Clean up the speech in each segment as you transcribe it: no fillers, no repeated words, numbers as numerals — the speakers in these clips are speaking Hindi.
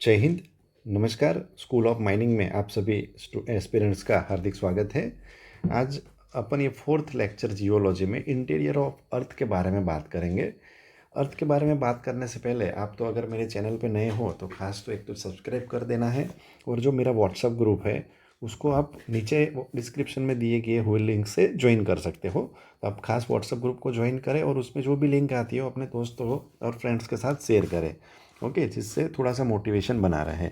जय हिंद। नमस्कार। स्कूल ऑफ माइनिंग में आप सभी एस्पिरेंट्स का हार्दिक स्वागत है। आज अपन ये फोर्थ लेक्चर जियोलॉजी में इंटीरियर ऑफ अर्थ के बारे में बात करेंगे। अर्थ के बारे में बात करने से पहले आप तो अगर मेरे चैनल पे नए हो तो खास तो एक तो सब्सक्राइब कर देना है, और जो मेरा व्हाट्सअप ग्रुप है उसको आप नीचे डिस्क्रिप्शन में दिए गए हुए लिंक से ज्वाइन कर सकते हो। तो आप खास व्हाट्सअप ग्रुप को ज्वाइन करें और उसमें जो भी लिंक आती है वो अपने दोस्तों और फ्रेंड्स के साथ शेयर करें, ओके, जिससे थोड़ा सा मोटिवेशन बना रहे।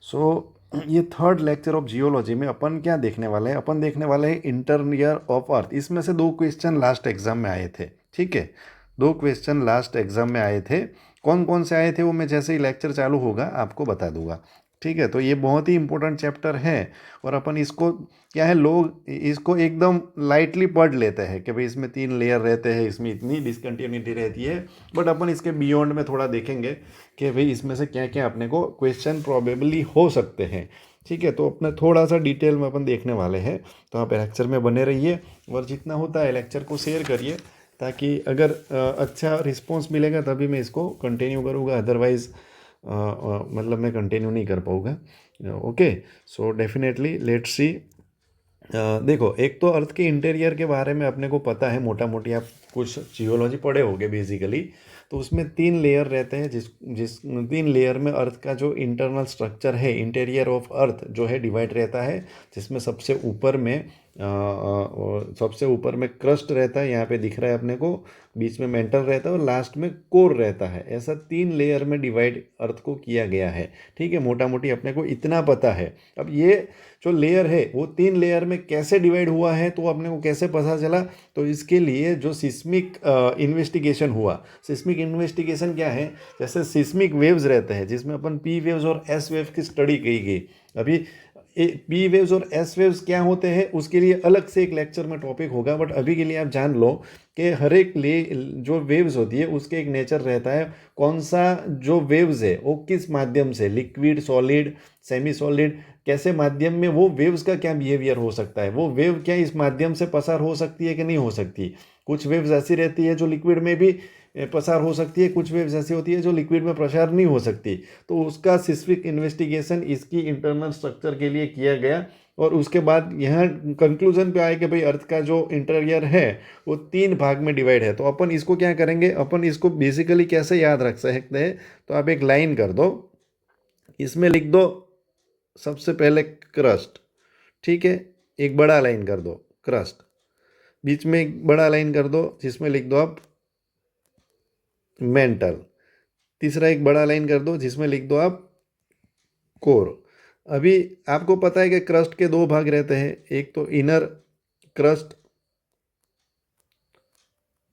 सो ये थर्ड लेक्चर ऑफ जियोलॉजी में अपन क्या देखने वाले हैं? अपन देखने वाले हैं इंटरनियर ऑफ अर्थ। इसमें से दो क्वेश्चन लास्ट एग्जाम में आए थे, ठीक है। दो क्वेश्चन लास्ट एग्जाम में आए थे। कौन कौन से आए थे वो मैं जैसे ही लेक्चर चालू होगा आपको बता दूंगा, ठीक है। तो ये बहुत ही इंपॉर्टेंट चैप्टर है और अपन इसको क्या है, लोग इसको एकदम लाइटली पढ़ लेते हैं कि भाई इसमें 3 लेयर रहते हैं, इसमें इतनी डिसकंटिन्यूटी रहती है। बट अपन इसके बियॉन्ड में थोड़ा देखेंगे कि भाई इसमें से क्या क्या अपने को क्वेश्चन प्रोबेबली हो सकते हैं, ठीक है। तो अपने थोड़ा सा डिटेल में अपन देखने वाले हैं। तो आप लेक्चर में बने रहिए और जितना होता है लेक्चर को शेयर करिए, ताकि अगर अच्छा रिस्पॉन्स मिलेगा तभी मैं इसको कंटिन्यू करूँगा, अदरवाइज़ मतलब मैं कंटिन्यू नहीं कर पाऊँगा। Okay, so definitely let's see. देखो, एक तो अर्थ के इंटीरियर के बारे में अपने को पता है, मोटा मोटी आप कुछ जियोलॉजी पढ़े होंगे बेसिकली। तो उसमें 3 लेयर रहते हैं, जिस जिस 3 लेयर में अर्थ का जो इंटरनल स्ट्रक्चर है, इंटीरियर ऑफ अर्थ जो है, डिवाइड रहता है। जिसमें सबसे ऊपर में क्रस्ट रहता है, यहाँ पे दिख रहा है अपने को। बीच में मेंटल रहता है और लास्ट में कोर रहता है। ऐसा 3 लेयर में डिवाइड अर्थ को किया गया है, ठीक है। मोटा मोटी अपने को इतना पता है। अब ये जो लेयर है वो 3 लेयर में कैसे डिवाइड हुआ है, तो अपने को कैसे पता चला? तो इसके लिए जो सिस्मिक इन्वेस्टिगेशन हुआ। सिस्मिक इन्वेस्टिगेशन क्या है? जैसे सिस्मिक वेव्स रहते हैं जिसमें अपन पी वेव्स और एस वेव की स्टडी की गई। अभी पी वेव्स और एस वेव्स क्या होते हैं उसके लिए अलग से एक लेक्चर में टॉपिक होगा, बट अभी के लिए आप जान लो कि हर एक जो वेव्स होती है उसके एक नेचर रहता है। कौन सा जो वेव्स है वो किस माध्यम से, लिक्विड, सॉलिड, सेमी सॉलिड, कैसे माध्यम में वो वेव्स का क्या बिहेवियर हो सकता है, वो वेव क्या इस माध्यम से पसार हो सकती है कि नहीं हो सकती। कुछ वेव्स ऐसी रहती है जो लिक्विड में भी पसार हो सकती है, कुछ वेव्स ऐसी होती है जो लिक्विड में प्रसार नहीं हो सकती। तो उसका सिस्मिक इन्वेस्टिगेशन इसकी इंटरनल स्ट्रक्चर के लिए किया गया, और उसके बाद यहाँ कंक्लूजन पे आए कि भाई अर्थ का जो इंटीरियर है वो 3 भाग में डिवाइड है। तो अपन इसको क्या करेंगे, अपन इसको बेसिकली कैसे याद रख सकते हैं? तो आप एक लाइन कर दो, इसमें लिख दो सबसे पहले क्रस्ट, ठीक है। एक बड़ा लाइन कर दो क्रस्ट, बीच में एक बड़ा लाइन कर दो जिसमें लिख दो आप मेंटल, तीसरा एक बड़ा लाइन कर दो जिसमें लिख दो आप कोर। अभी आपको पता है कि क्रस्ट के 2 भाग रहते हैं, एक तो इनर क्रस्ट,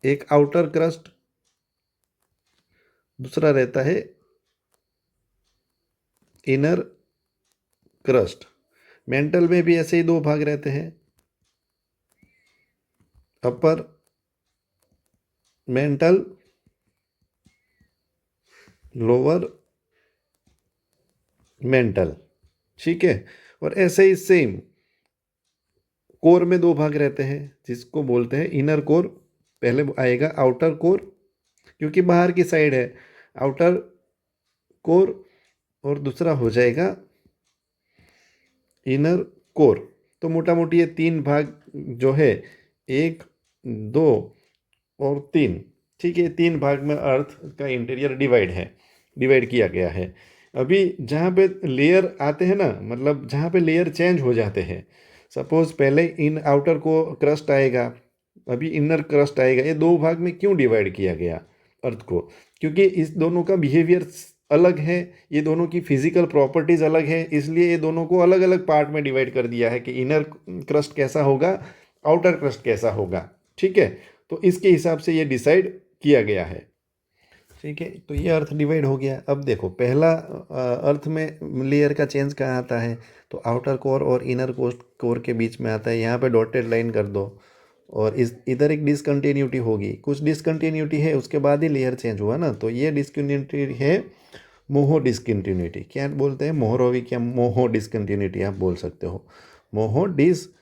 एक आउटर क्रस्ट, दूसरा रहता है इनर क्रस्ट। मेंटल में भी ऐसे ही 2 भाग रहते हैं, अपर मेंटल, लोअर मेंटल, ठीक है। और ऐसे ही सेम कोर में 2 भाग रहते हैं जिसको बोलते हैं इनर कोर। पहले आएगा आउटर कोर, क्योंकि बाहर की साइड है आउटर कोर, और दूसरा हो जाएगा इनर कोर। तो मोटा मोटी ये 3 भाग जो है, 1, 2 और 3, ठीक है। 3 भाग में अर्थ का इंटीरियर डिवाइड किया गया है। अभी जहाँ पे लेयर आते हैं ना, मतलब जहाँ पे लेयर चेंज हो जाते हैं, सपोज पहले इन आउटर को क्रस्ट आएगा, अभी इनर क्रस्ट आएगा। ये 2 भाग में क्यों डिवाइड किया गया अर्थ को? क्योंकि इस दोनों का बिहेवियर अलग है, ये दोनों की फिजिकल प्रॉपर्टीज अलग है, इसलिए ये दोनों को अलग अलग पार्ट में डिवाइड कर दिया है कि इनर क्रस्ट कैसा होगा, आउटर क्रस्ट कैसा होगा, ठीक है। तो इसके हिसाब से ये डिसाइड किया गया है, ठीक है। तो ये अर्थ डिवाइड हो गया। अब देखो, पहला अर्थ में लेयर का चेंज कहाँ आता है? तो आउटर कोर और इनर कोर के बीच में आता है। यहाँ पे डॉटेड लाइन कर दो, और इस इधर एक डिसकंटिन्यूटी होगी, कुछ डिसकंटिन्यूटी है, उसके बाद ही लेयर चेंज हुआ ना। तो ये डिसकंटिन्यूटी है मोहो डिसकंटिन्यूटी। क्या बोलते हैं? मोहरोवी, क्या मोहो डिसकंटिन्यूटी आप बोल सकते हो, मोहो डिसकंटिन्यूटी,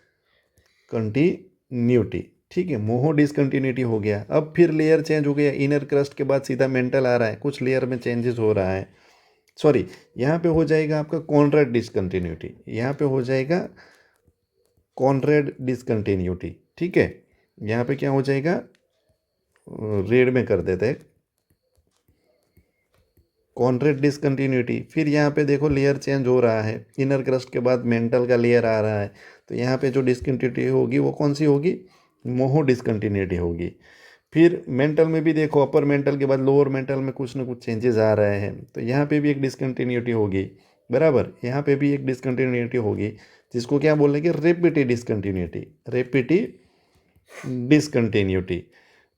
ठीक है। मोहो डिसकंटिन्यूटी हो गया। अब फिर लेयर चेंज हो गया, इनर क्रस्ट के बाद सीधा मेंटल आ रहा है, कुछ लेयर में चेंजेस हो रहा है। सॉरी, यहाँ पे हो जाएगा आपका कॉन्ट्रैक्ट डिसकंटिन्यूटी, यहाँ पे हो जाएगा कॉन्ट्रैक्ट डिसकंटिन्यूटी। ठीक है, यहाँ पे क्या हो जाएगा, रेड में कर देते हैं, कॉन्ट्रैक्ट डिसकंटिन्यूटी। फिर यहाँ पे देखो लेयर चेंज हो रहा है, इनर क्रस्ट के बाद मेंटल का लेयर आ रहा है, तो यहाँ पे जो डिसकंटिन्यूटी होगी वो कौन सी होगी, मोहो डिसकंटिन्यूटी होगी। फिर मेंटल में भी देखो, अपर मेंटल के बाद लोअर मेंटल में कुछ ना कुछ चेंजेस आ रहे हैं, तो यहाँ पे भी एक डिसकंटिन्यूटी होगी, बराबर, यहाँ पे भी एक डिसकंटिन्यूटी होगी, जिसको क्या बोलेंगे, रेपिटेड डिसकंटिन्यूटी, रेपिटेड डिसकंटिन्यूटी।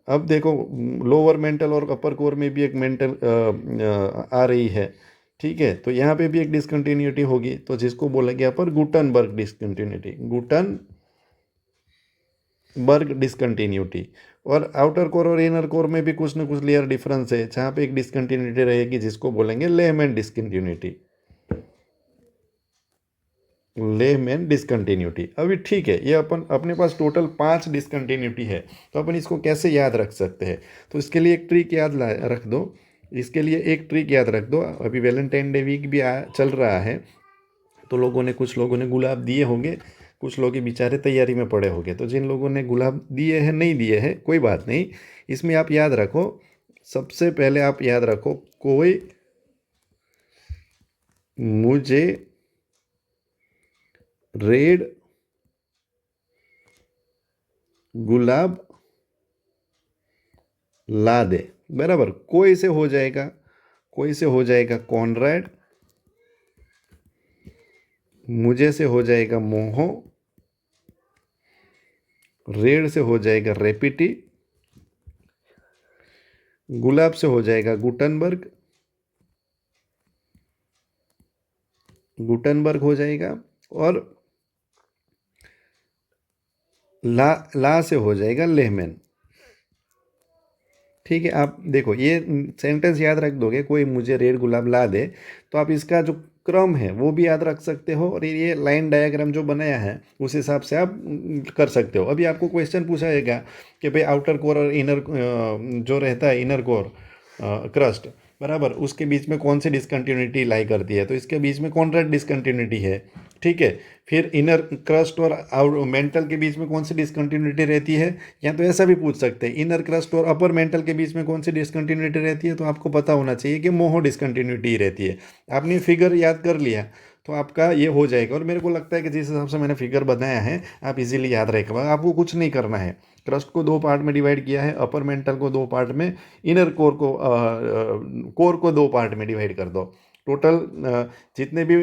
अब देखो लोअर मेंटल और अपर कोर में भी एक मेंटल आ रही है, ठीक है, तो यहाँ पे भी एक डिसकंटिन्यूटी होगी, तो जिसको बोलेंगे अपर गुटनबर्ग डिसकंटिन्यूटी, गुटनबर्ग डिसकंटिन्यूटी। और आउटर कोर और इनर कोर में भी कुछ ना कुछ लेयर डिफरेंस है, जहाँ पे एक डिसकंटिन्यूटी रहेगी जिसको बोलेंगे लेहमैन डिसकंटिन्यूटी, लेहमैन डिसकंटिन्यूटी। अभी ठीक है, ये अपन अपने पास टोटल 5 डिसकंटिन्यूटी है, तो अपन इसको कैसे याद रख सकते हैं, तो इसके लिए एक ट्रिक याद रख दो, इसके लिए एक ट्रिक याद रख दो। अभी वैलेंटाइन डे वीक भी चल रहा है, तो कुछ लोगों ने गुलाब दिए होंगे, कुछ लोग ही बेचारे तैयारी में पड़े होंगे, तो जिन लोगों ने गुलाब दिए हैं, नहीं दिए हैं, कोई बात नहीं, इसमें आप याद रखो, सबसे पहले आप याद रखो, कोई मुझे रेड गुलाब ला दे, बराबर, कोई से हो जाएगा, कोई से हो जाएगा कॉनरेड, मुझे से हो जाएगा मोहो, रेड से हो जाएगा रेपिटी, गुलाब से हो जाएगा गुटनबर्ग, गुटनबर्ग हो जाएगा, और ला से हो जाएगा लेहमैन। ठीक है, आप देखो ये सेंटेंस याद रख दोगे, कोई मुझे रेड गुलाब ला दे, तो आप इसका जो क्रम है वो भी याद रख सकते हो, और ये लाइन डायग्राम जो बनाया है उस हिसाब से आप कर सकते हो। अभी आपको क्वेश्चन पूछा जाएगा कि भाई आउटर कोर और इनर जो रहता है, इनर कोर क्रस्ट, बराबर, उसके बीच में कौन सी डिसकंटिन्यूटी लाई करती है, तो इसके बीच में कॉन्ट्रैक्ट डिसकंटिन्यूटी है। ठीक है, फिर इनर क्रस्ट और मेंटल के बीच में कौन सी डिसकंटिन्यूटी रहती है, या तो ऐसा भी पूछ सकते हैं, इनर क्रस्ट और अपर मेंटल के बीच में कौन सी डिसकंटिन्यूटी रहती है, तो आपको पता होना चाहिए कि मोहो डिसकंटिन्यूटी रहती है। आपने फिगर याद कर लिया तो आपका ये हो जाएगा, और मेरे को लगता है कि जिस हिसाब से मैंने फिगर बनाया है आप इजीली याद रखेगा। आपको कुछ नहीं करना है, क्रस्ट को 2 पार्ट में डिवाइड किया है, अपर मेंटल को 2 पार्ट में, इनर कोर को 2 पार्ट में डिवाइड कर दो। टोटल जितने भी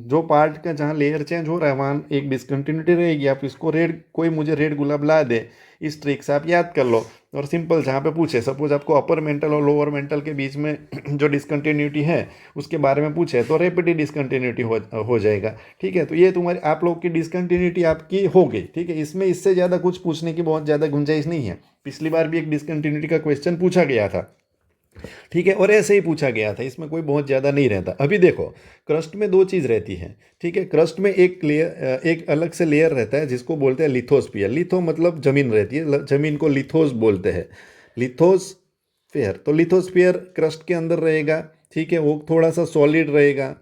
जो पार्ट का जहाँ लेयर चेंज हो रहा है वहाँ एक डिसकंटिन्यूटी रहेगी। आप इसको रेड, कोई मुझे रेड गुलाब ला दे, इस ट्रिक से आप याद कर लो, और सिंपल जहाँ पे पूछे, सपोज आपको अपर मेंटल और लोअर मेंटल के बीच में जो डिसकंटिन्यूटी है उसके बारे में पूछे, तो रेपिटेड डिसकंटिन्यूटी हो जाएगा। ठीक है, तो ये तुम्हारी आप लोग की डिसकंटिन्यूटी आपकी हो गई। ठीक है, इसमें इससे ज़्यादा कुछ पूछने की बहुत ज़्यादा गुंजाइश नहीं है। पिछली बार भी एक डिसकंटिन्यूटी का क्वेश्चन पूछा गया था, ठीक है, और ऐसे ही पूछा गया था, इसमें कोई बहुत ज़्यादा नहीं रहता। अभी देखो क्रस्ट में 2 चीज़ रहती है, ठीक है, क्रस्ट में एक लेयर, एक अलग से लेयर रहता है जिसको बोलते हैं लिथोस्फियर। लिथो मतलब जमीन रहती है, जमीन को लिथोस बोलते हैं, लिथोस्फियर। तो लिथोस्फियर क्रस्ट के अंदर रहेगा, ठीक है, वो थोड़ा सा सॉलिड रहेगा,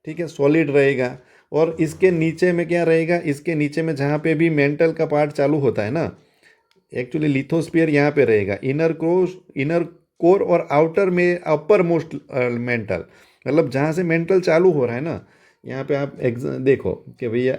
ठीक है, सॉलिड रहेगा। और इसके नीचे में क्या रहेगा, इसके नीचे में जहाँ पे भी मेंटल का पार्ट चालू होता है ना, एक्चुअली लिथोस्फियर यहाँ पे रहेगा, इनर कोर और आउटर में अपर मोस्ट मेंटल, मतलब जहाँ से मेंटल चालू हो रहा है ना, यहाँ पे आप देखो कि भैया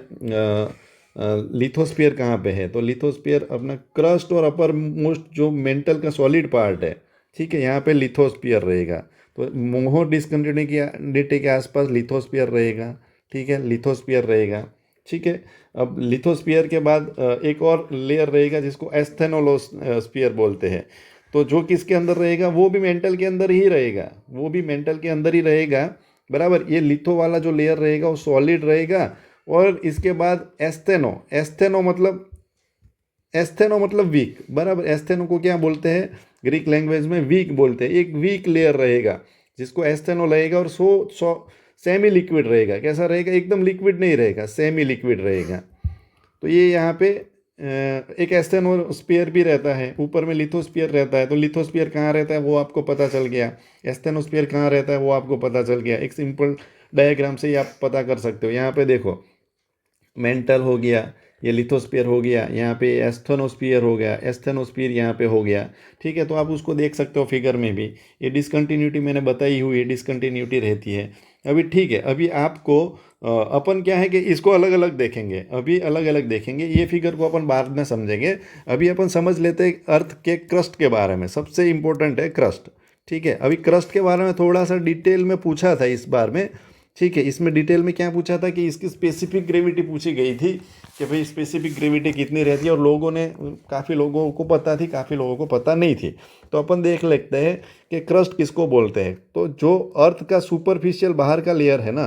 लिथोस्फियर कहाँ पे है, तो लिथोस्फियर अपना क्रस्ट और अपर मोस्ट जो मेंटल का सॉलिड पार्ट है, ठीक है, यहाँ पे लिथोस्फियर रहेगा। तो मोहो डिसकंटिन्यूटी के आसपास लिथोस्फियर रहेगा, ठीक है, लिथोस्फियर रहेगा। ठीक है, अब लिथोस्फियर के बाद एक और लेयर रहेगा जिसको एस्थेनोस्फियर बोलते हैं। तो जो किसके अंदर रहेगा, वो भी मेंटल के अंदर ही रहेगा, वो भी मेंटल के अंदर ही रहेगा, बराबर। ये लिथो वाला जो लेयर रहेगा वो सॉलिड रहेगा। और इसके बाद एस्थेनो मतलब वीक, बराबर। एस्थेनो को क्या बोलते हैं, ग्रीक लैंग्वेज में वीक बोलते हैं। एक वीक लेयर रहेगा जिसको एस्थेनो रहेगा, और सेमी लिक्विड रहेगा। कैसा रहेगा, एकदम लिक्विड नहीं रहेगा, सेमी लिक्विड रहेगा। तो ये यहाँ पे एक एस्थेनोस्फीयर भी रहता है, ऊपर में लिथोस्फीयर रहता है। तो लिथोस्फीयर कहाँ रहता है वो आपको पता चल गया, एस्थेनोस्फीयर कहाँ रहता है वो आपको पता चल गया। एक सिंपल डायग्राम से ही आप पता कर सकते हो। यहाँ पे देखो, मेंटल हो गया, ये लिथोस्फीयर हो गया, यहाँ पे एस्थेनोस्फीयर हो गया, एस्थेनोस्फीयर यहाँ पे हो गया। ठीक है, तो आप उसको देख सकते हो फिगर में भी। ये डिसकंटिन्यूटी मैंने बताई हुई है, डिसकंटिन्यूटी रहती है। अभी ठीक है, अभी आपको अपन क्या है कि इसको अलग अलग देखेंगे, अभी अलग अलग देखेंगे, ये फिगर को अपन बाद में समझेंगे। अभी अपन समझ लेते हैं अर्थ के क्रस्ट के बारे में। सबसे इंपॉर्टेंट है क्रस्ट। ठीक है, अभी क्रस्ट के बारे में थोड़ा सा डिटेल में पूछा था इस बार में। ठीक है, इसमें डिटेल में क्या पूछा था कि इसकी स्पेसिफिक ग्रेविटी पूछी गई थी कि भाई स्पेसिफिक ग्रेविटी कितनी रहती है, और लोगों ने, काफ़ी लोगों को पता थी, काफ़ी लोगों को पता नहीं थी। तो अपन देख लेते हैं कि क्रस्ट किसको बोलते हैं। तो जो अर्थ का सुपरफिशियल बाहर का लेयर है ना,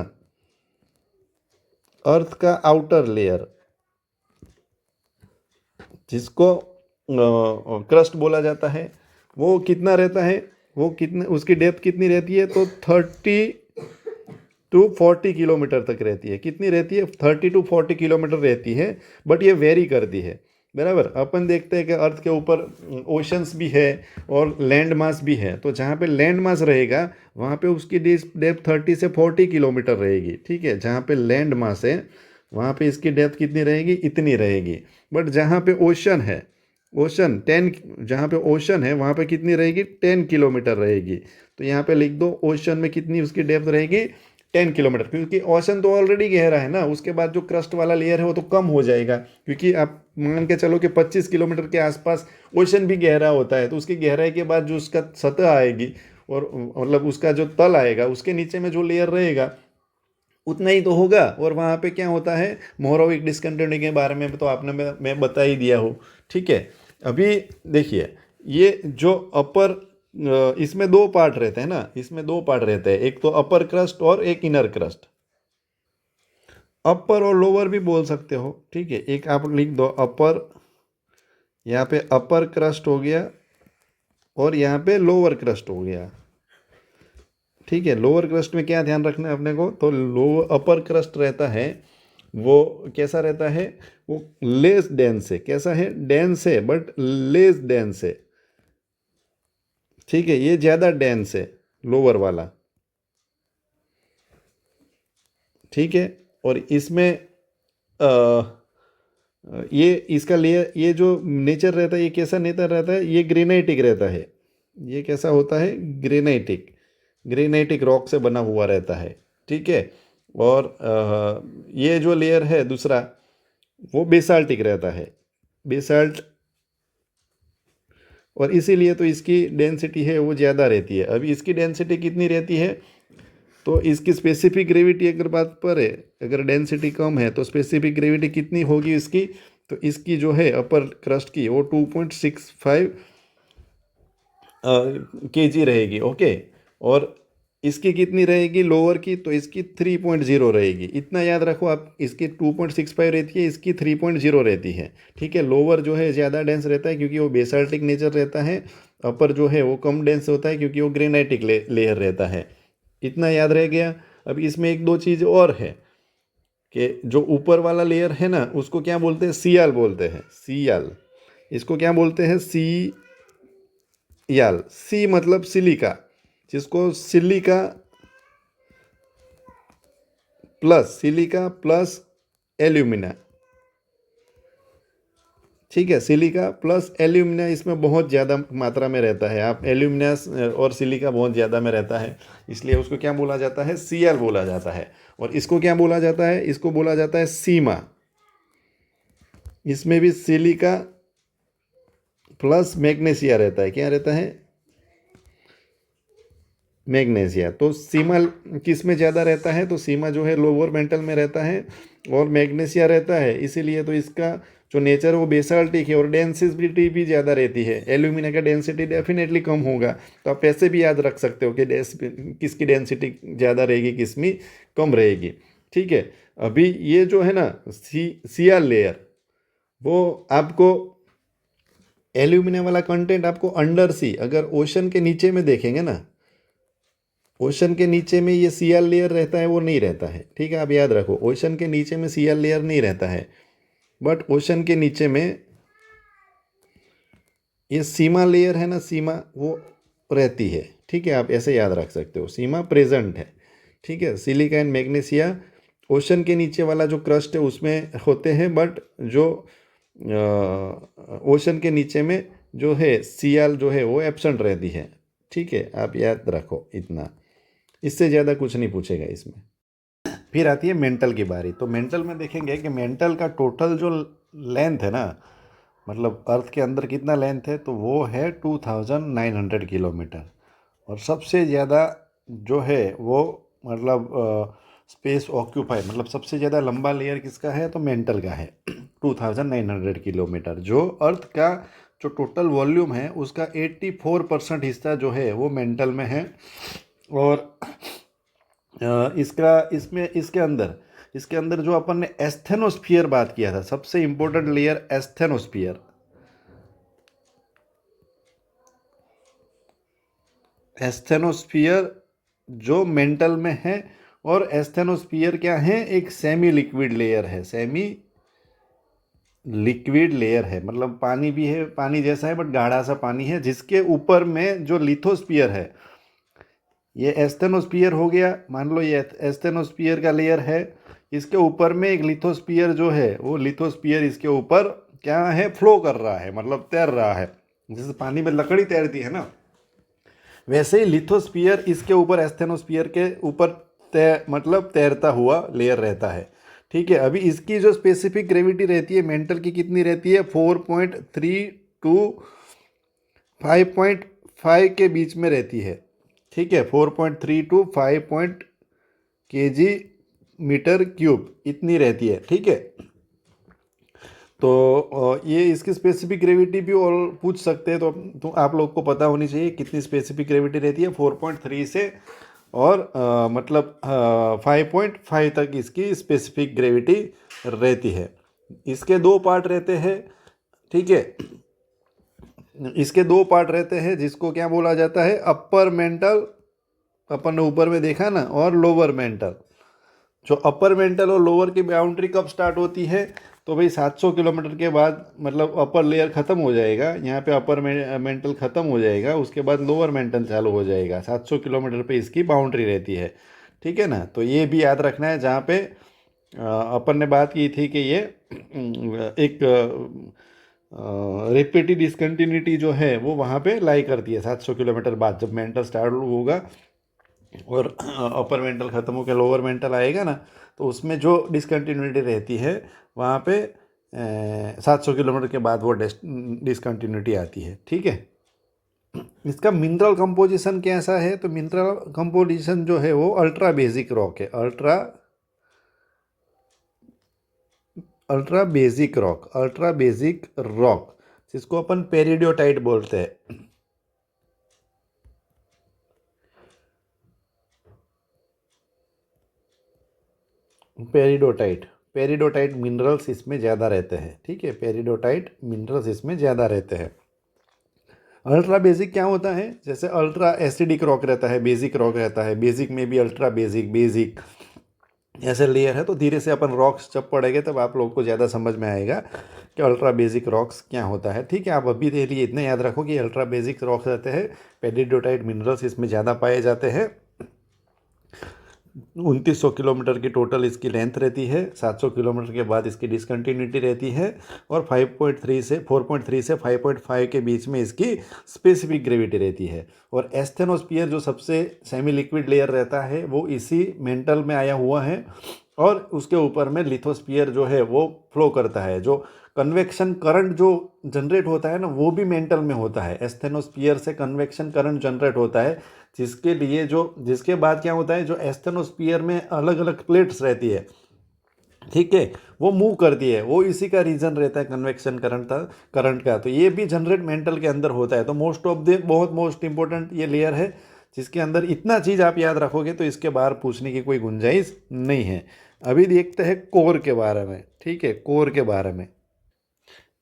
अर्थ का आउटर लेयर, जिसको क्रस्ट बोला जाता है, वो कितना रहता है, वो कितने, उसकी डेप्थ कितनी रहती है, तो 30 to 40 किलोमीटर तक रहती है। कितनी रहती है, 30 to 40 किलोमीटर रहती है। बट ये वेरी करती है, बराबर। अपन देखते हैं कि अर्थ के ऊपर ओशंस भी है और लैंड मास भी है। तो जहाँ पे लैंड मास रहेगा वहाँ पे उसकी डेप्थ 30 से 40 किलोमीटर रहेगी। ठीक है, जहाँ पे लैंड मास है वहाँ पे इसकी डेप्थ कितनी रहेगी, इतनी रहेगी। बट जहाँ पे ओशन है, ओशन 10, जहाँ पे ओशन है वहाँ पे कितनी रहेगी, 10 किलोमीटर रहेगी। तो यहाँ पे लिख दो ओशन में कितनी उसकी डेप्थ रहेगी, 10 किलोमीटर। क्योंकि ओशन तो ऑलरेडी गहरा है ना, उसके बाद जो क्रस्ट वाला लेयर है वो तो कम हो जाएगा। क्योंकि आप मान के चलो कि 25 किलोमीटर के आसपास ओशन भी गहरा होता है, तो उसकी गहराई के बाद जो उसका सतह आएगी, और मतलब उसका जो तल आएगा, उसके नीचे में जो लेयर रहेगा उतना ही तो होगा। और वहाँ पे क्या होता है, मोहरोविक डिस्कंटिन्यूटी के बारे में तो आपने मैं बता ही दिया हूँ। ठीक है, अभी देखिए, ये जो अपर, इसमें दो पार्ट रहते हैं ना, इसमें दो पार्ट रहते हैं, एक तो अपर क्रस्ट और एक इनर क्रस्ट। अपर और लोअर भी बोल सकते हो। ठीक है, एक आप लिख दो अपर, यहाँ पे अपर क्रस्ट हो गया और यहाँ पे लोअर क्रस्ट हो गया। ठीक है, लोअर क्रस्ट में क्या ध्यान रखना है अपने को, तो लो अपर क्रस्ट रहता है वो कैसा रहता है, वो लेस डेंस है। कैसा है, डेंस है बट लेस डेंस है। ठीक है, ये ज़्यादा डेंस है लोअर वाला। ठीक है, और इसमें ये इसका लेयर, ये जो नेचर रहता है, ये कैसा नेचर रहता है, ये ग्रेनाइटिक रहता है। ये कैसा होता है, ग्रेनाइटिक, ग्रेनाइटिक रॉक से बना हुआ रहता है। ठीक है, और ये जो लेयर है दूसरा, वो बेसाल्टिक रहता है, बेसाल्ट। और इसीलिए तो इसकी डेंसिटी है वो ज़्यादा रहती है। अभी इसकी डेंसिटी कितनी रहती है, तो इसकी स्पेसिफिक ग्रेविटी अगर बात पर है, अगर डेंसिटी कम है तो स्पेसिफिक ग्रेविटी कितनी होगी इसकी, तो इसकी जो है अपर क्रस्ट की वो 2.65 kg रहेगी। ओके, और इसकी कितनी रहेगी लोअर की, तो इसकी 3.0 रहेगी। इतना याद रखो आप, इसकी 2.65 रहती है, इसकी 3.0 रहती है। ठीक है, लोअर जो है ज़्यादा डेंस रहता है क्योंकि वो बेसाल्टिक नेचर रहता है। अपर जो है वो कम डेंस होता है क्योंकि वो ग्रेनाइटिक लेयर रहता है। इतना याद रह गया। अब इसमें एक दो चीज़ और है कि जो ऊपर वाला लेयर है ना, उसको क्या बोलते हैं, सियाल बोलते हैं, सियाल। इसको क्या बोलते हैं, सी याल। सी मतलब सिलिका, जिसको सिलिका प्लस एल्यूमिना। ठीक है, सिलिका प्लस एल्यूमिना इसमें बहुत ज़्यादा मात्रा में रहता है। आप एल्यूमिना और सिलिका बहुत ज़्यादा में रहता है, इसलिए उसको क्या बोला जाता है, सीएल बोला जाता है। और इसको क्या बोला जाता है, इसको बोला जाता है सीमा। इसमें भी सिलिका प्लस मैग्नीशिया रहता है। क्या रहता है, मैग्नीशिया। तो सीमा किस में ज़्यादा रहता है, तो सीमा जो है लोअर मेंटल में रहता है और मैग्नीशिया रहता है। इसीलिए तो इसका जो नेचर है वो बेसाल्टिक है, और डेंसिटी भी ज़्यादा रहती है। एल्यूमिना का डेंसिटी डेफिनेटली कम होगा। तो आप ऐसे भी याद रख सकते हो कि किसकी डेंसिटी ज़्यादा रहेगी, किसमें कम रहेगी। ठीक है, अभी ये जो है ना सीआर लेयर, वो आपको एल्यूमिना वाला कंटेंट आपको अंडर सी, अगर ओशन के नीचे में देखेंगे ना, ओशन के नीचे में ये सीएल लेयर रहता है, वो नहीं रहता है। ठीक है, आप याद रखो, ओशन के नीचे में सीएल लेयर नहीं रहता है। बट ओशन के नीचे में ये सीमा लेयर है ना, सीमा वो रहती है। ठीक है, आप ऐसे याद रख सकते हो, सीमा प्रेजेंट है। ठीक है, सिलिका एंड मैग्नीशिया ओशन के नीचे वाला जो क्रस्ट है उसमें होते हैं, बट जो ओशन के नीचे में जो है सीएल जो है वो एब्सेंट रहती है। ठीक है, आप याद रखो इतना, इससे ज़्यादा कुछ नहीं पूछेगा इसमें। फिर आती है मेंटल की बारी। तो मेंटल में देखेंगे कि मेंटल का टोटल जो लेंथ है ना, मतलब अर्थ के अंदर कितना लेंथ है, तो वो है 2900 किलोमीटर। और सबसे ज़्यादा जो है वो मतलब स्पेस ऑक्यूपाई, मतलब सबसे ज़्यादा लंबा लेयर किसका है, तो मेंटल का है 2900 किलोमीटर। जो अर्थ का जो टोटल वॉल्यूम है उसका 84% हिस्सा जो है वो मेंटल में है। और इसका इसमें इसके अंदर जो अपन ने एस्थेनोस्फियर बात किया था, सबसे इंपॉर्टेंट लेयर एस्थेनोस्फियर। एस्थेनोस्फियर जो मेंटल में है, और एस्थेनोस्फियर क्या है, एक सेमी लिक्विड लेयर है। सेमी लिक्विड लेयर है, मतलब पानी भी है, पानी जैसा है बट गाढ़ा सा पानी है, जिसके ऊपर में जो लिथोस्फियर है, ये एस्थेनोस्फियर हो गया। मान लो ये एस्थेनोस्फियर का लेयर है, इसके ऊपर में एक लिथोस्फियर जो है वो लिथोस्फियर इसके ऊपर क्या है, फ्लो कर रहा है, मतलब तैर रहा है। जैसे पानी में लकड़ी तैरती है ना, वैसे ही लिथोस्फियर इसके ऊपर एस्थेनोस्फियर के ऊपर मतलब तैरता हुआ लेयर रहता है। ठीक है, अभी इसकी जो स्पेसिफिक ग्रेविटी रहती है मेंटल की, कितनी रहती है, 4.3 टू 5.5 के बीच में रहती है। ठीक है, 4.3 टू 5 केजी मीटर क्यूब इतनी रहती है। ठीक है, तो ये इसकी स्पेसिफिक ग्रेविटी भी और पूछ सकते हैं, तो आप लोग को पता होनी चाहिए कितनी स्पेसिफिक ग्रेविटी रहती है, 4.3 से और मतलब 5.5 तक इसकी स्पेसिफिक ग्रेविटी रहती है। इसके दो पार्ट रहते हैं। ठीक है, इसके दो पार्ट रहते हैं, जिसको क्या बोला जाता है, अपर मेंटल, अपन ने ऊपर में देखा ना, और लोअर मेंटल। जो अपर मेंटल और लोअर की बाउंड्री कब स्टार्ट होती है, तो भाई 700 किलोमीटर के बाद, मतलब अपर लेयर ख़त्म हो जाएगा, यहाँ पे अपर मेंटल ख़त्म हो जाएगा, उसके बाद लोअर मेंटल चालू हो जाएगा। 700 किलोमीटर पे इसकी बाउंड्री रहती है। ठीक है ना, तो ये भी याद रखना है। जहाँ पे अपन ने बात की थी कि ये एक रेपिड डिसकंटिन्यूटी जो है वो वहाँ पे लाई करती है 700 किलोमीटर बाद, जब मेंटल स्टार्ट होगा और अपर मेंटल ख़त्म होकर लोअर मेंटल आएगा ना, तो उसमें जो डिसकंटिन्यूटी रहती है वहाँ पे 700 किलोमीटर के बाद वो डिसकंटिन्यूटी आती है। ठीक है, इसका मिनरल कंपोजिशन कैसा है, तो मिनरल कंपोजिशन जो है वो अल्ट्रा बेसिक रॉक है। अल्ट्रा बेसिक रॉक, जिसको अपन पेरिडोटाइट बोलते हैं। पेरिडोटाइट मिनरल्स इसमें ज़्यादा रहते हैं। ठीक है, पेरिडोटाइट मिनरल्स इसमें ज़्यादा रहते हैं। अल्ट्रा बेसिक क्या होता है, जैसे अल्ट्रा एसिडिक रॉक रहता है, बेसिक रॉक रहता है, बेसिक में भी अल्ट्रा बेसिक ऐसे लेयर है। तो धीरे से अपन रॉक्स जब पढ़ेंगे तब आप लोग को ज़्यादा समझ में आएगा कि अल्ट्रा बेसिक रॉक्स क्या होता है। ठीक है, आप अभी के लिए इतना याद रखो कि अल्ट्रा बेसिक रॉक्स रहते हैं, पेरिडोटाइट मिनरल्स इसमें ज़्यादा पाए जाते हैं। 2900 किलोमीटर की टोटल इसकी लेंथ रहती है। 700 किलोमीटर के बाद इसकी डिसकंटिन्यूटी रहती है, और 4.3 से 5.5 के बीच में इसकी स्पेसिफिक ग्रेविटी रहती है। और एस्थेनोस्फियर जो सबसे सेमी लिक्विड लेयर रहता है वो इसी मेंटल में आया हुआ है, और उसके ऊपर में लिथोस्फियर जो है वो फ्लो करता है। जो कन्वेक्शन करंट जो जनरेट होता है ना, वो भी मेंटल में होता है। एस्थेनोस्फियर से कन्वेक्शन करंट जनरेट होता है, जिसके बाद क्या होता है, जो एस्थेनोस्फियर में अलग अलग प्लेट्स रहती है, ठीक है, वो मूव करती है, वो इसी का रीजन रहता है कन्वेक्शन करंट का। तो ये भी जनरेट मेंटल के अंदर होता है। तो मोस्ट इंपॉर्टेंट ये लेयर है, जिसके अंदर इतना चीज़ आप याद रखोगे तो इसके बाहर पूछने की कोई गुंजाइश नहीं है। अभी देखते हैं कोर के बारे में। ठीक है, कोर के बारे में,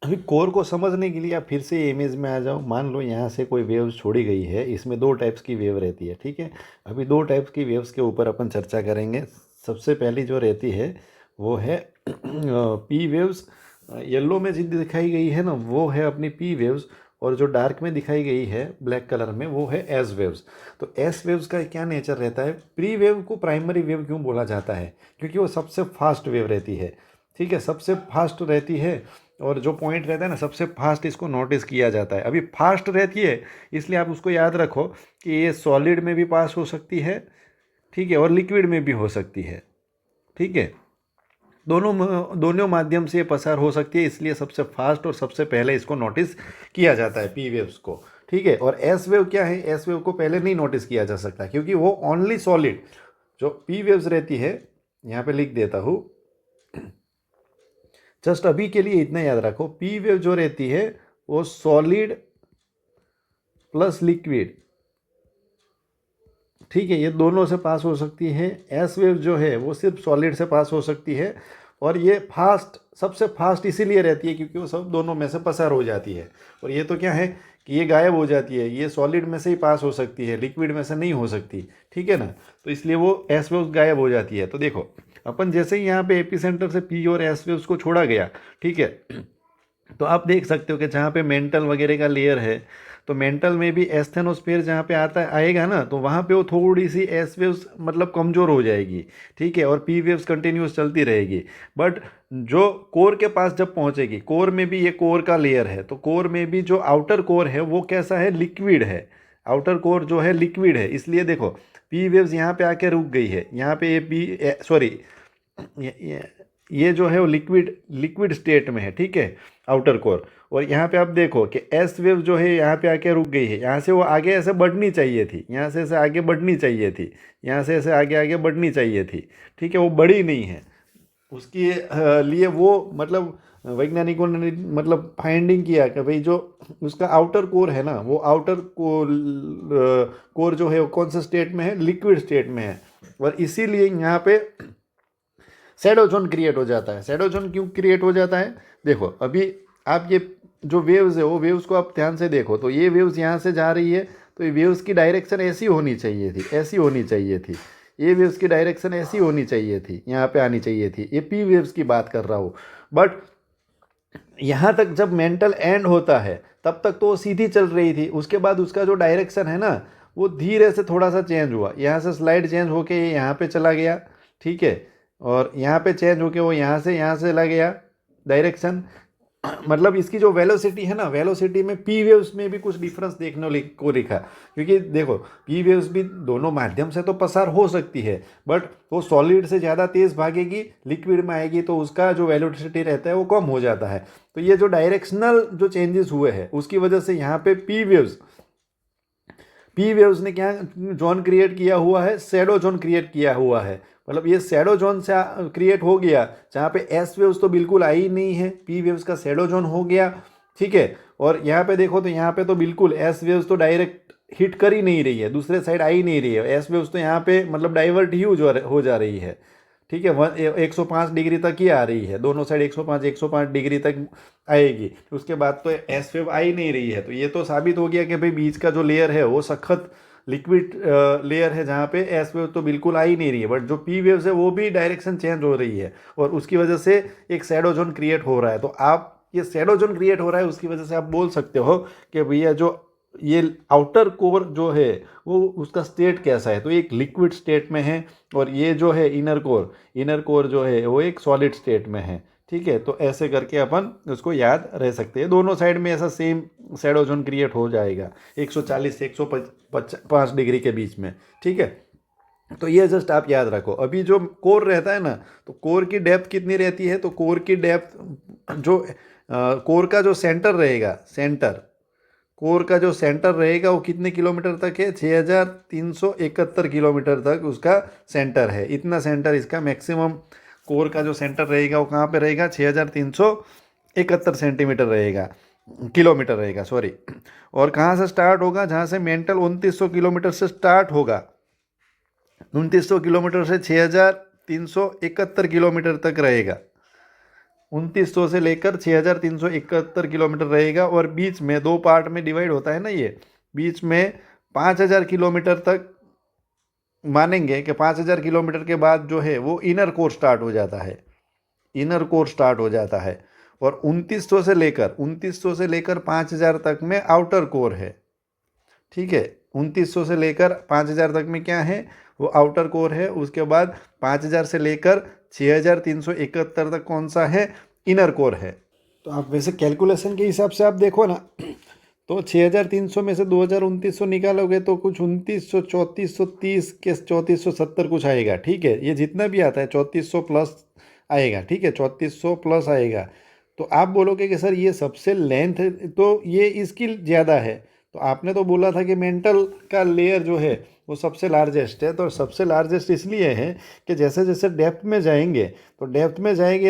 अभी कोर को समझने के लिए आप फिर से इमेज में आ जाओ। मान लो यहाँ से कोई वेव्स छोड़ी गई है, इसमें दो टाइप्स की वेव रहती है। ठीक है, अभी दो टाइप्स की वेव्स के ऊपर अपन चर्चा करेंगे। सबसे पहली जो रहती है वो है पी वेव्स, येलो में जितनी दिखाई गई है ना वो है अपनी पी वेव्स, और जो डार्क में दिखाई गई है ब्लैक कलर में वो है एस वेव्स। तो एस वेव्स का क्या नेचर रहता है, प्री वेव को प्राइमरी वेव क्यों बोला जाता है, क्योंकि वो सबसे फास्ट वेव रहती है। ठीक है, सबसे फास्ट रहती है, और जो पॉइंट रहता है ना सबसे फास्ट इसको नोटिस किया जाता है। अभी फास्ट रहती है इसलिए आप उसको याद रखो कि ये सॉलिड में भी पास हो सकती है, ठीक है, और लिक्विड में भी हो सकती है। ठीक है, दोनों दोनों माध्यम से ये पसार हो सकती है, इसलिए सबसे फास्ट और सबसे पहले इसको नोटिस किया जाता है पी वेव्स को। ठीक है, और एस वेव क्या है, एस वेव को पहले नहीं नोटिस किया जा सकता क्योंकि वो ओनली सॉलिड, जो पी वेव्स रहती है, यहाँ पे लिख देता हूँ, जस्ट अभी के लिए इतना याद रखो, पी वेव जो रहती है वो सॉलिड प्लस लिक्विड, ठीक है, ये दोनों से पास हो सकती है। एस वेव जो है वो सिर्फ सॉलिड से पास हो सकती है, और ये फास्ट, सबसे फास्ट इसीलिए रहती है क्योंकि वो सब दोनों में से पसार हो जाती है। और ये तो क्या है कि ये गायब हो जाती है, ये सॉलिड में से ही पास हो सकती है, लिक्विड में से नहीं हो सकती। ठीक है ना, तो इसलिए वो एस वेव्स गायब हो जाती है। तो देखो अपन जैसे ही यहाँ पे एपीसेंटर से पी और एस वेव्स को छोड़ा गया, ठीक है, तो आप देख सकते हो कि जहाँ पे मेंटल वगैरह का लेयर है, तो मेंटल में भी एस्थेनोस्फीयर जहाँ पे आता आएगा ना, तो वहाँ पे वो थोड़ी सी एस वेव्स मतलब कमज़ोर हो जाएगी। ठीक है, और पी वेव्स कंटिन्यूस चलती रहेगी। बट जो कोर के पास जब पहुँचेगी, कोर में भी ये कोर का लेयर है, तो कोर में भी जो आउटर कोर है वो कैसा है, लिक्विड है। आउटर कोर जो है लिक्विड है, इसलिए देखो पी वेव्स यहाँ पे आके रुक गई है, यहाँ पे ये पी सॉरी ये जो है वो लिक्विड लिक्विड स्टेट में है। ठीक है, आउटर कोर। और यहाँ पे आप देखो कि एस वेव जो है यहाँ पे आके रुक गई है, यहाँ से वो आगे ऐसे बढ़नी चाहिए थी, यहाँ से ऐसे आगे बढ़नी चाहिए थी, यहाँ से ऐसे आगे आगे बढ़नी चाहिए थी। ठीक है, वो बढ़ी नहीं है, उसके लिए वो मतलब वैज्ञानिकों ने मतलब फाइंडिंग किया कि भाई जो उसका आउटर कोर है ना, वो आउटर कोर जो है वो कौन सा स्टेट में है, लिक्विड स्टेट में है। और इसीलिए यहाँ पे शैडो जोन क्रिएट हो जाता है। शैडो जोन क्यों क्रिएट हो जाता है, देखो अभी आप ये जो वेव्स है वो वेव्स को आप ध्यान से देखो, तो ये वेव्स यहाँ से जा रही है, तो ये वेव्स की डायरेक्शन ऐसी होनी चाहिए थी, ऐसी होनी चाहिए थी। ये वेव्स की डायरेक्शन ऐसी होनी चाहिए थी, यहाँ पे आनी चाहिए थी। ये पी वेव्स की बात कर रहा हूँ। बट यहाँ तक जब मेंटल एंड होता है तब तक तो वो सीधी चल रही थी, उसके बाद उसका जो डायरेक्शन है ना वो धीरे से थोड़ा सा चेंज हुआ, यहाँ से स्लाइड चेंज होके ये यहाँ पे चला गया। ठीक है, और यहाँ पे चेंज होके वो यहाँ से चला गया डायरेक्शन। मतलब इसकी जो वेलोसिटी है ना, वेलोसिटी में पी वेव्स में भी कुछ डिफरेंस देखने को लिखा, क्योंकि देखो पी वेव्स भी दोनों माध्यम से तो पसार हो सकती है, बट वो सॉलिड से ज़्यादा तेज़ भागेगी, लिक्विड में आएगी तो उसका जो वेलोसिटी रहता है वो कम हो जाता है। तो ये जो डायरेक्शनल जो चेंजेस हुए हैं उसकी वजह से यहाँ पे पी वेव्स ने क्या जोन क्रिएट किया हुआ है, शैडो जोन क्रिएट किया हुआ है। मतलब ये शैडो जोन से क्रिएट हो गया, जहाँ पे एस वेव्स तो बिल्कुल आई नहीं है, पी वेव्स का शैडो जोन हो गया। ठीक है, और यहाँ पे देखो तो यहाँ पे तो बिल्कुल एस वेव्स तो डायरेक्ट हिट कर ही नहीं रही है, दूसरे साइड आ ही नहीं रही है। एस वेव्स तो यहाँ पे मतलब डाइवर्ट ही हो जा रही है। ठीक है, 105 डिग्री तक ही आ रही है, दोनों साइड 105 डिग्री तक आएगी। उसके बाद तो एस वेव आ ही नहीं रही है। तो ये तो साबित हो गया कि भाई बीच का जो लेयर है वो सख्त लिक्विड लेयर है, जहाँ पे एस वेव तो बिल्कुल आ ही नहीं रही है। बट जो पी वेव्स है वो भी डायरेक्शन चेंज हो रही है, और उसकी वजह से एक शैडो जोन क्रिएट हो रहा है। तो आप ये शैडो जोन क्रिएट हो रहा है, उसकी वजह से आप बोल सकते हो कि भैया जो ये आउटर कोर जो है वो उसका स्टेट कैसा है, तो एक लिक्विड स्टेट में है, और ये जो है इनर कोर जो है वो एक सॉलिड स्टेट में है। ठीक है, तो ऐसे करके अपन उसको याद रह सकते हैं, दोनों साइड में ऐसा सेम शैडो जोन क्रिएट हो जाएगा 140 से 105 डिग्री के बीच में। ठीक है, तो ये जस्ट आप याद रखो। अभी जो कोर रहता है ना, तो कोर की डेप्थ कितनी रहती है, तो कोर की डेप्थ जो कोर का जो कोर का जो सेंटर रहेगा वो कितने किलोमीटर तक है, 6371 किलोमीटर तक उसका सेंटर है। इतना सेंटर इसका मैक्सिमम कोर का जो सेंटर रहेगा वो कहाँ पे रहेगा, 6371 सेंटीमीटर रहेगा, किलोमीटर रहेगा सॉरी। और कहाँ से स्टार्ट होगा, जहाँ से मेंटल 2900 किलोमीटर से स्टार्ट होगा, 2900 किलोमीटर से 6371 किलोमीटर तक रहेगा, 2900 से लेकर 6371 किलोमीटर रहेगा। और बीच में दो पार्ट में डिवाइड होता है ना ये, बीच में 5000 किलोमीटर तक मानेंगे कि 5000 किलोमीटर के बाद जो है वो इनर कोर स्टार्ट हो जाता है, इनर कोर स्टार्ट हो जाता है। और 2900 से लेकर 5000 तक में आउटर कोर है। ठीक है, 2900 से लेकर 5000 तक में क्या है, वो आउटर कोर है। उसके बाद 5000 से लेकर 6371 तक कौन सा है, इनर कोर है। तो आप वैसे कैलकुलेशन के हिसाब से आप देखो ना, तो 6300 में से 2900 निकालोगे तो कुछ 2900, 3430 के 3470 कुछ आएगा। ठीक है, ये जितना भी आता है 3400 प्लस आएगा। ठीक है, 3400 प्लस आएगा। तो आप बोलोगे कि सर ये सबसे लेंथ, तो ये इसकी ज़्यादा है। तो आपने तो बोला था कि मेंटल का लेयर जो है वो सबसे लार्जेस्ट है। तो सबसे लार्जेस्ट इसलिए है कि जैसे जैसे डेप्थ में जाएंगे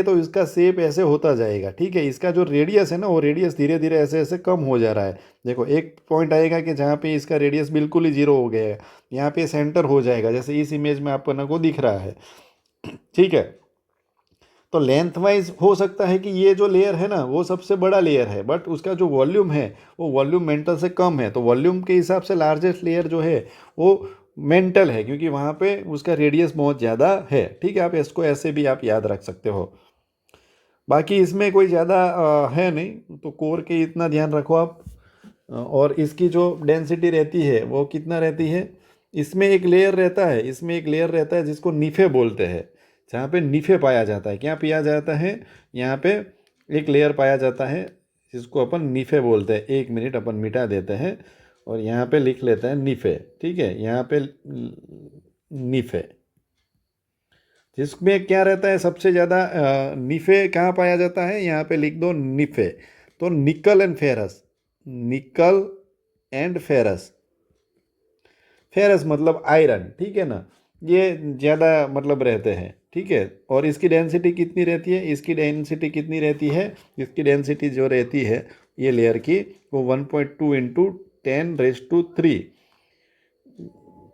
तो इसका शेप ऐसे होता जाएगा। ठीक है, इसका जो रेडियस है ना, वो रेडियस धीरे धीरे ऐसे ऐसे कम हो जा रहा है। देखो, एक पॉइंट आएगा कि जहाँ पे इसका रेडियस बिल्कुल ही जीरो हो गया है, यहाँ पे सेंटर हो जाएगा, जैसे इस इमेज में आपको ना को दिख रहा है। ठीक है, तो लेंथ वाइज हो सकता है कि ये जो लेयर है ना वो सबसे बड़ा लेयर है, बट उसका जो वॉल्यूम है वो वॉल्यूम मेंटल से कम है। तो वॉल्यूम के हिसाब से लार्जेस्ट लेयर जो है वो मेंटल है, क्योंकि वहाँ पे उसका रेडियस बहुत ज़्यादा है। ठीक है, आप इसको ऐसे भी आप याद रख सकते हो। बाकी इसमें कोई ज़्यादा है नहीं, तो कोर के इतना ध्यान रखो आप। और इसकी जो डेंसिटी रहती है वो कितना रहती है, इसमें एक लेयर रहता है जिसको निफे बोलते हैं, जहाँ पे निफे पाया जाता है। क्या पाया जाता है, यहाँ पे एक लेयर पाया जाता है जिसको अपन निफे बोलते हैं। 1 मिनट अपन मिटा देते हैं और यहाँ पे लिख लेते हैं निफे। ठीक है, यहाँ पे निफे, जिसमें क्या रहता है सबसे ज़्यादा निफे कहाँ पाया जाता है, यहाँ पे लिख दो निफे। तो निकल एंड फेरस, फेरस मतलब आयरन। ठीक है ना, ये ज़्यादा मतलब रहते हैं। ठीक है, और इसकी डेंसिटी कितनी रहती है, इसकी डेंसिटी जो रहती है ये लेयर की, वो 1.2 इंटू 10⁻³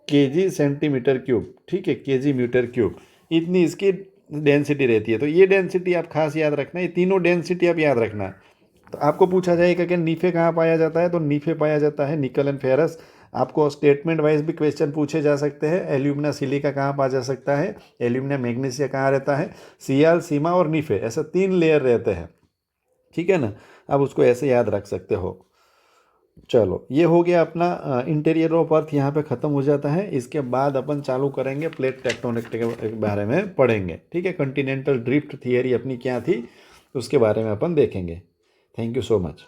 kg सेंटीमीटर क्यूब। ठीक है, kg मीटर क्यूब, इतनी इसकी डेंसिटी रहती है। तो ये डेंसिटी आप खास याद रखना, ये तीनों डेंसिटी आप याद रखना। तो आपको पूछा जाएगा कि नीफे कहाँ पाया जाता है, तो नीफे पाया जाता है निकल एंड फेरस। आपको स्टेटमेंट वाइज भी क्वेश्चन पूछे जा सकते हैं। एल्यूमिना सिलिका कहाँ पाया जा सकता है, एल्यूमिना मैग्नीशिया कहाँ रहता है, सियाल, सीमा और नीफे, ऐसे 3 लेयर रहते हैं। ठीक है ना, आप उसको ऐसे याद रख सकते हो। चलो, ये हो गया अपना इंटीरियर ऑफ अर्थ, यहाँ पे ख़त्म हो जाता है। इसके बाद अपन चालू करेंगे प्लेट टेक्टोनिक के बारे में पढ़ेंगे। ठीक है, कॉन्टिनेंटल ड्रिफ्ट थियरी अपनी क्या थी उसके बारे में अपन देखेंगे। Thank you so much.